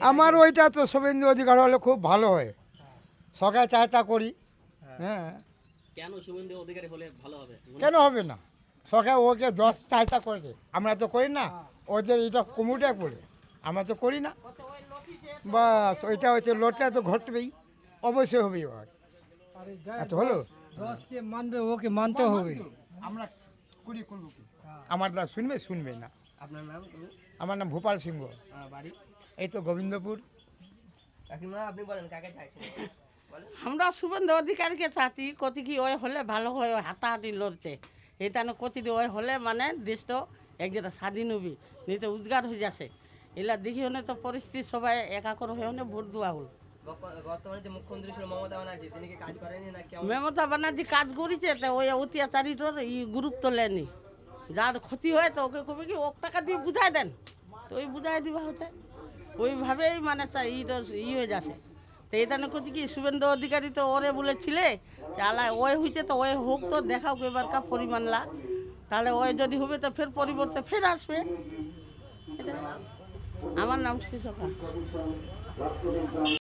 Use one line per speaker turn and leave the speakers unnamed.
আমার ওইটা তো শুভেন্দু অধিকার হলে খুব ভালো হয়, সরকার চাহিদা করি। হ্যাঁ,
কেন শুভেন্দু অধিকারী হলে ভালো হবে?
কেন হবে না? সরকার ওকে 10 চাহিদা করেছে, আমরা তো করি না, ওদের এটা কুমুটা করে, আমরা তো করি না। বাস ওইটা হচ্ছে লোটটা তো ঘটবেই, অবশ্যই হবেই। আচ্ছা হলো,
দশকে মানবে, ওকে মানতে হবে।
আমরা করি করবো কি? আমার দ্বারা শুনবে না।
আপনার নাম?
আমার নাম ভূপাল সিংহ,
বাড়ি?
এই তো গোবিন্দপুর।
কাকিমা আপনি বলেন কাকে চাইছেন?
আমরা শুভেন্দু অধিকারীকে চাচ্ছি, কতি কি ওই হলে ভালো হয়, ওই হাতাহাতি লড়তে। এটা না কতি ওই হলে মানে দেশটা একদিন স্বাধীন হবি, নিতে উদ্গার হয়ে যাচ্ছে। এলা দেখি হলে তো পরিস্থিতি সবাই একাকর হয়ে হলে ভোট দেওয়া হল।
বর্তমানে যে মুখ্যমন্ত্রী ছিল মমতা ব্যানার্জি, তিনি কি কাজ করেনি না কেমন?
মমতা ব্যানার্জি কাজ করেছে, তো ওই অত্যাচারীটার গুরুত্ব নেয়নি। যার ক্ষতি হয় তো ওকে কবে কি ওক টাকা দিয়ে বুঝাই দেন, তো ওই বুঝাই দিবা হচ্ছে ওইভাবেই মানে চাই হয়ে যাচ্ছে। তো এটা না করছি কি শুভেন্দু অধিকারী তো ওরে বলেছিলে আলা ওই হইতে, তো ওই হোক তো দেখাও এবারকার পরিমাণলা, তাহলে ওই যদি হবে তো ফের পরিবর্তে ফের আসবে। এটা আমার নাম শিশোকা।